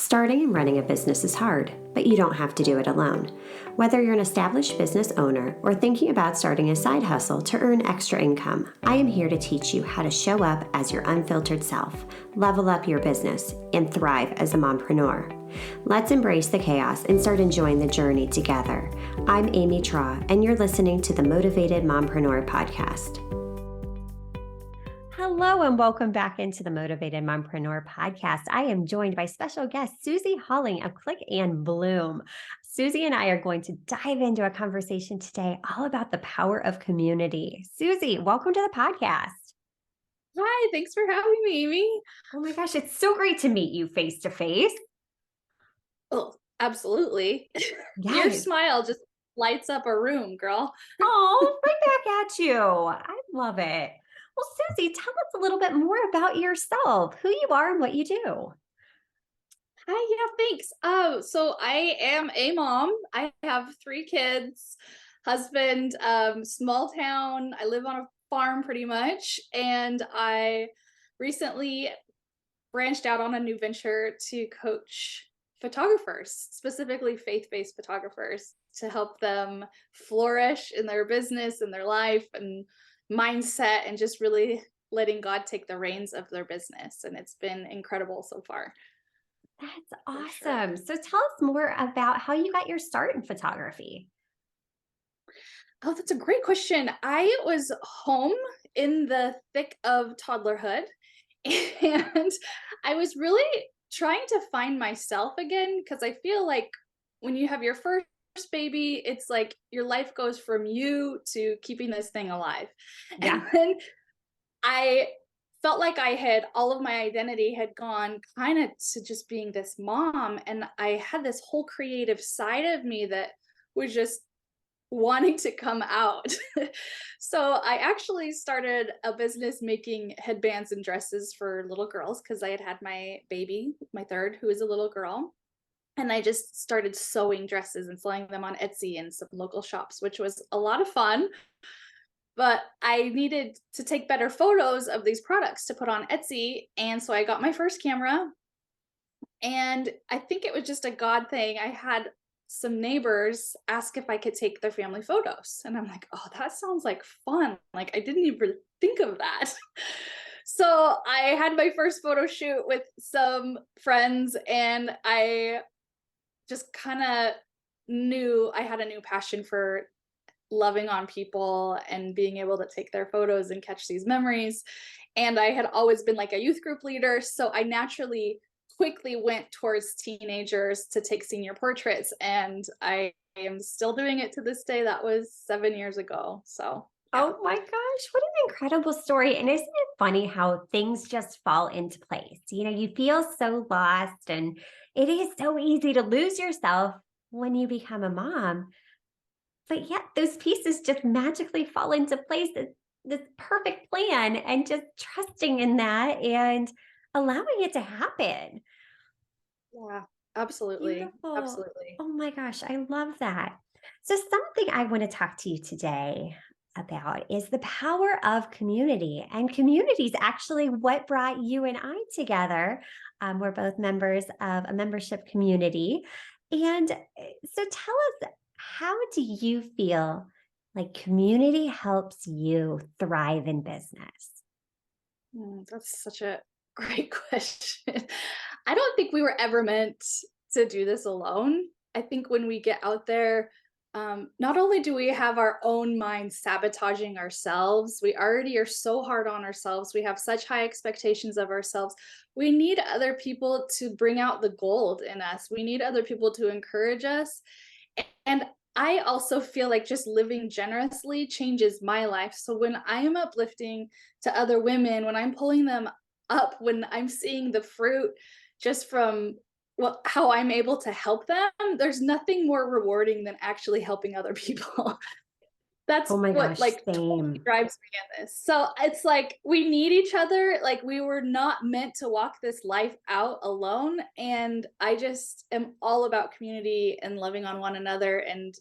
Starting and running a business is hard, but you don't have to do it alone. Whether you're an established business owner or thinking about starting a side hustle to earn extra income, I am here to teach you how to show up as your unfiltered self, level up your business, and thrive as a mompreneur. Let's embrace the chaos and start enjoying the journey together. I'm Amy Traw, and you're listening to the Motivated Mompreneur Podcast. Hello and welcome back into the Motivated Mompreneur Podcast. I am joined by special guest Suzy Holling of Click and Bloom. Suzy and I are going to dive into a conversation today all about the power of community. Suzy, welcome to the podcast. Hi, thanks for having me, Amy. Oh my gosh, it's so great to meet you face to face. Oh, absolutely. Yes. Your smile just lights up a room, girl. Oh, right back at you. I love it. Well, Suzy, tell us a little bit more about yourself, who you are and what you do. Hi, yeah, thanks. So I am a mom. I have 3 kids, husband, small town. I live on a farm pretty much, and I recently branched out on a new venture to coach photographers, specifically faith-based photographers, to help them flourish in their business and their life and mindset, and just really letting God take the reins of their business. And it's been incredible so far. That's awesome. Sure. So tell us more about how you got your start in photography. Oh, that's a great question. I was home in the thick of toddlerhood, and I was really trying to find myself again, because I feel like when you have your first baby, it's like your life goes from you to keeping this thing alive. Yeah. And then I felt like all of my identity had gone kind of to just being this mom. And I had this whole creative side of me that was just wanting to come out. So I actually started a business making headbands and dresses for little girls, because I had had my baby, my third, who is a little girl. And I just started sewing dresses and selling them on Etsy and some local shops, which was a lot of fun. But I needed to take better photos of these products to put on Etsy. And so I got my first camera. And I think it was just a God thing. I had some neighbors ask if I could take their family photos. And I'm like, oh, that sounds like fun. Like, I didn't even think of that. So I had my first photo shoot with some friends, and I just kind of knew I had a new passion for loving on people and being able to take their photos and catch these memories. And I had always been like a youth group leader. So I naturally quickly went towards teenagers to take senior portraits. And I am still doing it to this day. That was 7 years ago. So yeah. Oh my gosh, what an incredible story. And isn't it funny how things just fall into place? You know, you feel so lost, and it is so easy to lose yourself when you become a mom. But yet those pieces just magically fall into place. This perfect plan, and just trusting in that and allowing it to happen. Yeah, absolutely. Beautiful. Absolutely. Oh my gosh, I love that. So something I want to talk to you today about is the power of community. And community is actually what brought you and I together. We're both members of a membership community. And so tell us, how do you feel like community helps you thrive in business? That's such a great question. I don't think we were ever meant to do this alone. I think when we get out there, not only do we have our own minds sabotaging ourselves, we already are so hard on ourselves. We have such high expectations of ourselves. We need other people to bring out the gold in us. We need other people to encourage us. And I also feel like just living generously changes my life. So when I am uplifting to other women, when I'm pulling them up, when I'm seeing the fruit just from how I'm able to help them, there's nothing more rewarding than actually helping other people. That's Oh my what gosh, totally same. drives me in this. So it's like we need each other. Like, we were not meant to walk this life out alone. And I just am all about community and loving on one another and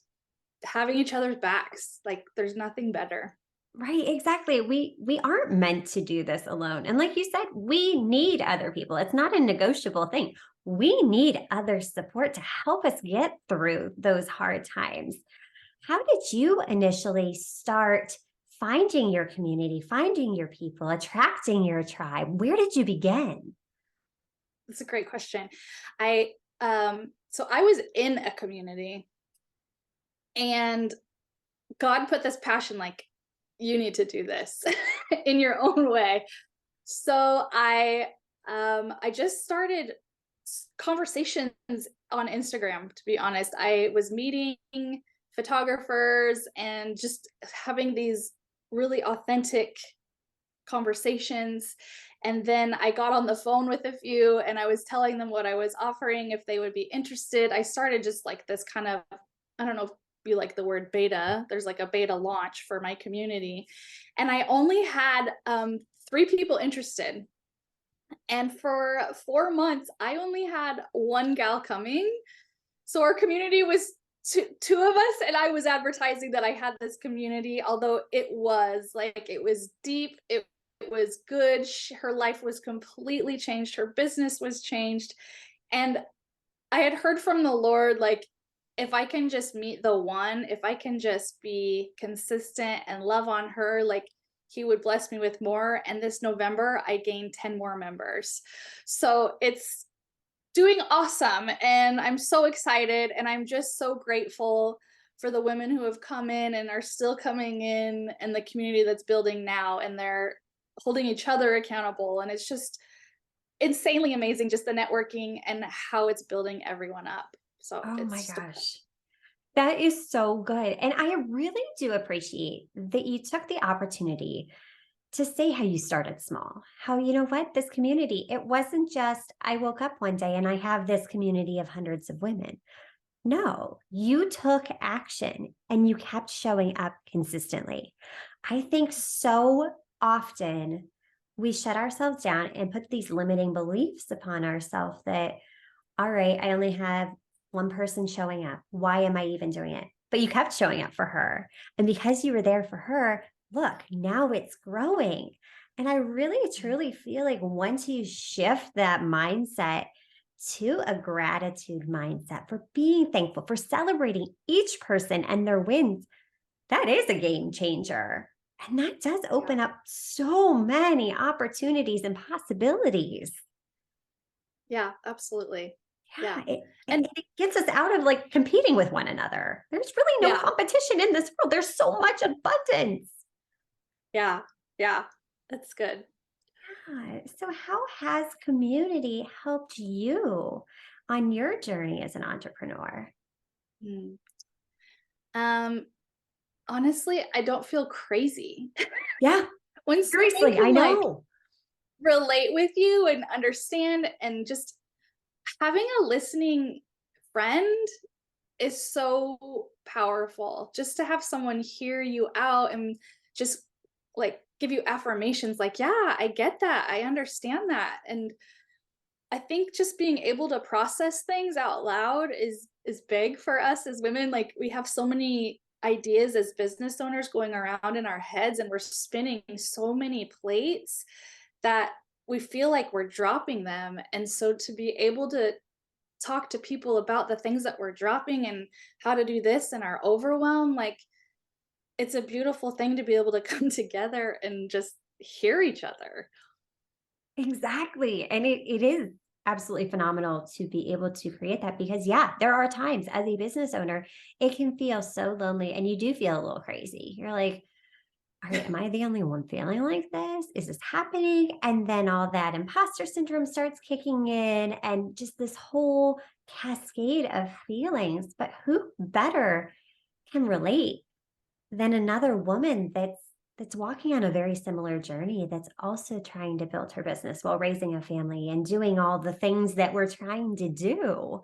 having each other's backs. Like, there's nothing better. Right, exactly. We aren't meant to do this alone. And like you said, we need other people. It's not a negotiable thing. we need other support to help us get through those hard times. How did you initially start finding your community, finding your people, attracting your tribe? Where did you begin? That's a great question. I so I was in a community, and God put this passion, like, you need to do this in your own way. So I just started conversations on Instagram, to be honest. I was meeting photographers and just having these really authentic conversations. And then I got on the phone with a few and I was telling them what I was offering if they would be interested. I started just like this kind of, I don't know if you like the word beta. There's like a beta launch for my community. And I only had 3 people interested. And for 4 months, I only had one gal coming. So our community was two of us, and I was advertising that I had this community, although it was deep, it was good. Her life was completely changed, her business was changed. And I had heard from the Lord, like, if I can just meet the one, if I can just be consistent and love on her, like, he would bless me with more. And this November, I gained 10 more members. So it's doing awesome. And I'm so excited. And I'm just so grateful for the women who have come in and are still coming in, and the community that's building now. And they're holding each other accountable. And it's just insanely amazing, just the networking and how it's building everyone up. So Oh my it's gosh. That is so good. And I really do appreciate that you took the opportunity to say how you started small. How, you know what, this community, it wasn't just I woke up one day and I have this community of hundreds of women. No, you took action and you kept showing up consistently. I think so often we shut ourselves down and put these limiting beliefs upon ourselves that, all right, I only have one person showing up. Why am I even doing it? But you kept showing up for her. And because you were there for her, look, now it's growing. And I really truly feel like once you shift that mindset to a gratitude mindset for being thankful, for celebrating each person and their wins, that is a game changer. And that does yeah, open up so many opportunities and possibilities. yeah, absolutely. Yeah, Yeah. it, And it gets us out of like competing with one another. There's really no yeah, competition in this world. There's so much abundance. yeah, yeah. That's good. So, how has community helped you on your journey as an entrepreneur? Mm. Um, Honestly, I don't feel crazy. Yeah, When someone seriously, I can like know. relate with you and understand, and just having a listening friend is so powerful. Just to have someone hear you out and just like give you affirmations like, yeah, I get that. I understand that. And I think just being able to process things out loud is big for us as women. Like, we have so many ideas as business owners going around in our heads, and we're spinning so many plates that we feel like we're dropping them. And so to be able to talk to people about the things that we're dropping and how to do this and our overwhelm, like, it's a beautiful thing to be able to come together and just hear each other. Exactly. And it is absolutely phenomenal to be able to create that because, yeah, there are times as a business owner, it can feel so lonely and you do feel a little crazy. You're like, all right, am I the only one feeling like this? Is this happening? And then all that imposter syndrome starts kicking in and just this whole cascade of feelings. But who better can relate than another woman that's walking on a very similar journey that's also trying to build her business while raising a family and doing all the things that we're trying to do.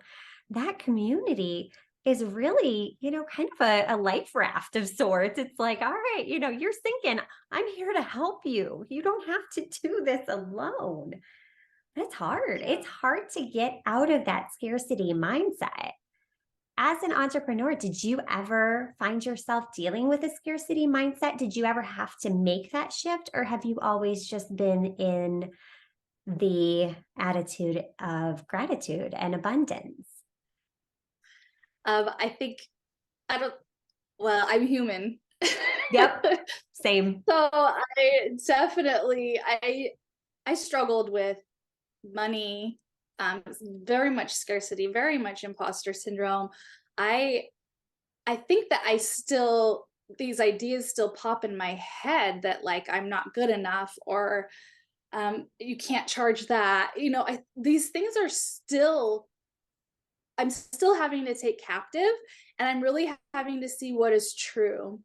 That community is really, kind of a life raft of sorts. It's like, all right, you're sinking. I'm here to help you. You don't have to do this alone. That's hard. Yeah. It's hard to get out of that scarcity mindset. As an entrepreneur, did you ever find yourself dealing with a scarcity mindset? Did you ever have to make that shift, or have you always just been in the attitude of gratitude and abundance? I think I don't well, I'm human. Yep, same. So I definitely I struggled with money, very much scarcity, very much imposter syndrome. I I think that I still these ideas still pop in my head that like I'm not good enough or you can't charge that. These things are still I'm still having to take captive, and I'm really having to see what is true.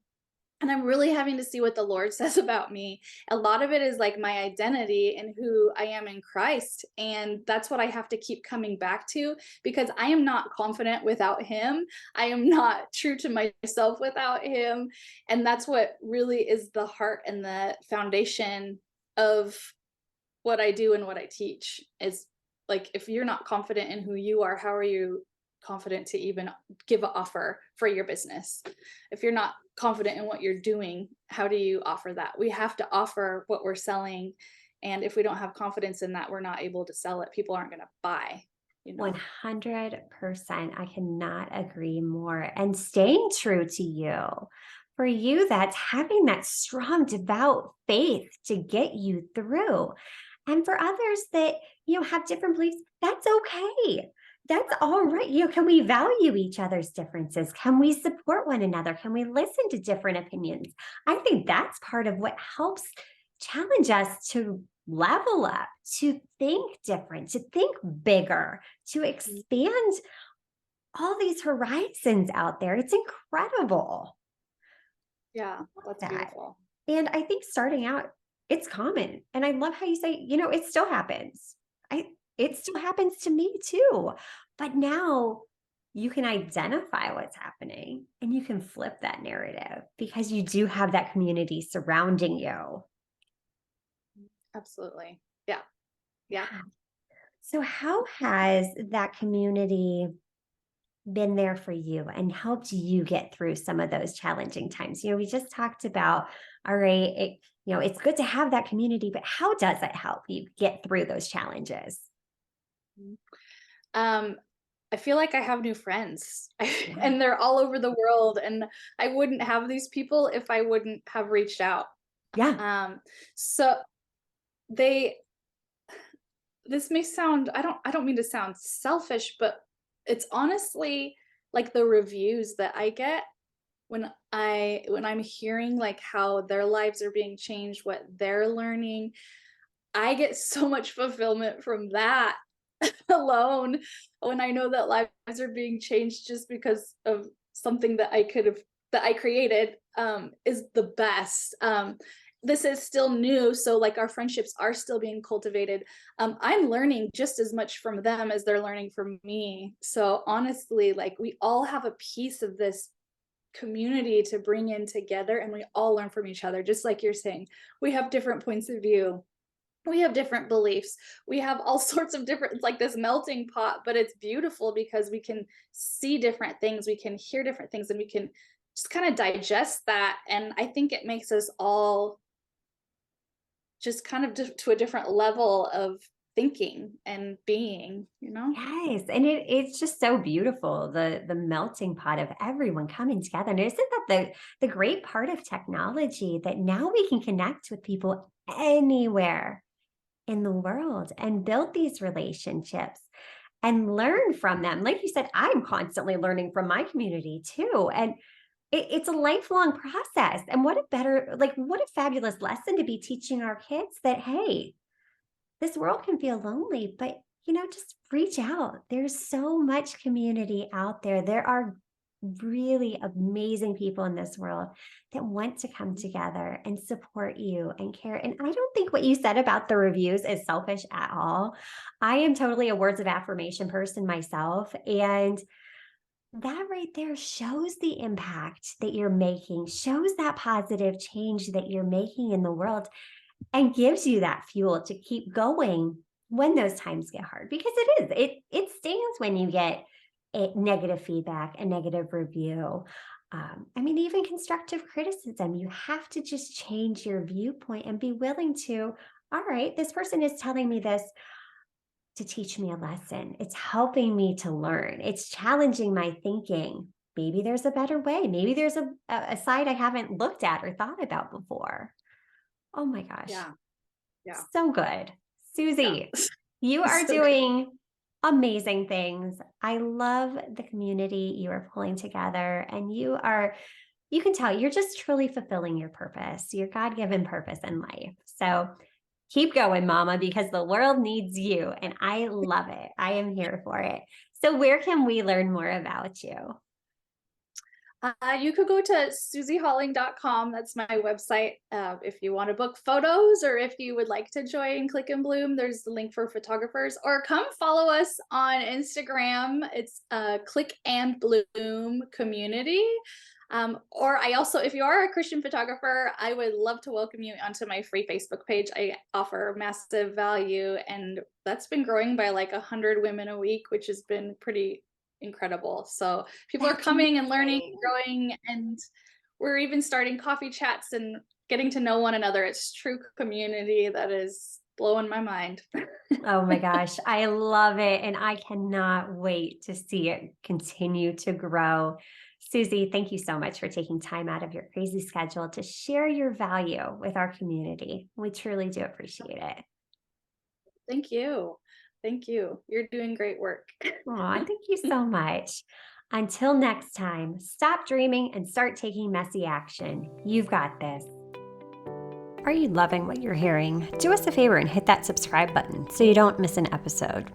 And I'm really having to see what the Lord says about me. A lot of it is like my identity and who I am in Christ. And that's what I have to keep coming back to because I am not confident without Him. I am not true to myself without Him. And that's what really is the heart and the foundation of what I do and what I teach is like if you're not confident in who you are, how are you confident to even give an offer for your business? If you're not confident in what you're doing, how do you offer that? We have to offer what we're selling. And if we don't have confidence in that, we're not able to sell it. People aren't going to buy, you know? 100%. I cannot agree more. And staying true to you. For you, that's having that strong, devout faith to get you through. And for others that, have different beliefs, that's okay. That's all right. Can we value each other's differences? Can we support one another? Can we listen to different opinions? I think that's part of what helps challenge us to level up, to think different, to think bigger, to expand all these horizons out there. It's incredible. Yeah, that's That. beautiful. And I think starting out, it's common. And I love how you say, it still happens. It still happens to me too. But now you can identify what's happening and you can flip that narrative because you do have that community surrounding you. Absolutely. Yeah. Yeah. Yeah. So how has that community been there for you and helped you get through some of those challenging times? We just talked about, all right, it's good to have that community, but how does it help you get through those challenges? Mhm. Um, I feel like I have new friends Yeah. and they're all over the world. And I wouldn't have these people if I wouldn't have reached out. Yeah. Um, so they this may sound I don't mean to sound selfish, but it's honestly like the reviews that I get when I'm hearing like how their lives are being changed, what they're learning. I get so much fulfillment from that alone when I know that lives are being changed just because of something that I created is the best. This is still new, so like our friendships are still being cultivated. I'm learning just as much from them as they're learning from me. So honestly, like we all have a piece of this community to bring in together and we all learn from each other, just like you're saying. We have different points of view, we have different beliefs, we have all sorts of different, it's like this melting pot, but it's beautiful because we can see different things, we can hear different things, and we can just kind of digest that. And I think it makes us all just kind of to a different level of thinking and being. Yes, and it's just so beautiful, the melting pot of everyone coming together. And isn't that the great part of technology that now we can connect with people anywhere in the world and build these relationships and learn from them. Like you said, I'm constantly learning from my community too. And it's a lifelong process. And what a fabulous lesson to be teaching our kids that, hey, this world can feel lonely, but just reach out. There's so much community out there. There are really amazing people in this world that want to come together and support you and care. And I don't think what you said about the reviews is selfish at all. I am totally a words of affirmation person myself. And that right there shows the impact that you're making, shows that positive change that you're making in the world and gives you that fuel to keep going when those times get hard, because it stings when you get a negative feedback, a negative review. I mean, even constructive criticism, you have to just change your viewpoint and be willing to, all right, this person is telling me this to teach me a lesson. It's helping me to learn. It's challenging my thinking. Maybe there's a better way. Maybe there's a side I haven't looked at or thought about before. Oh my gosh. Yeah. Yeah. So good. Yeah. Suzy, you are So good. doing amazing things. I love the community you are pulling together, and you can tell you're just truly fulfilling your purpose, your God given purpose in life. So keep going, mama, because the world needs you. And I love it. I am here for it. So, where can we learn more about you? You could go to suzyholling.com. That's my website. If you want to book photos or if you would like to join Click and Bloom, there's the link for photographers. Or come follow us on Instagram. It's Click and Bloom Community. Or I also, if you are a Christian photographer, I would love to welcome you onto my free Facebook page. I offer massive value, and that's been growing by like 100 women a week, which has been pretty incredible. So people are That's coming and learning, amazing. growing, and we're even starting coffee chats and getting to know one another. It's true community that is blowing my mind. Oh my gosh, I love it. And I cannot wait to see it continue to grow. Suzy, thank you so much for taking time out of your crazy schedule to share your value with our community. We truly do appreciate it. Thank you. Thank you. You're doing great work. Aw, thank you so much. Until next time, stop dreaming and start taking messy action. You've got this. Are you loving what you're hearing? Do us a favor and hit that subscribe button so you don't miss an episode.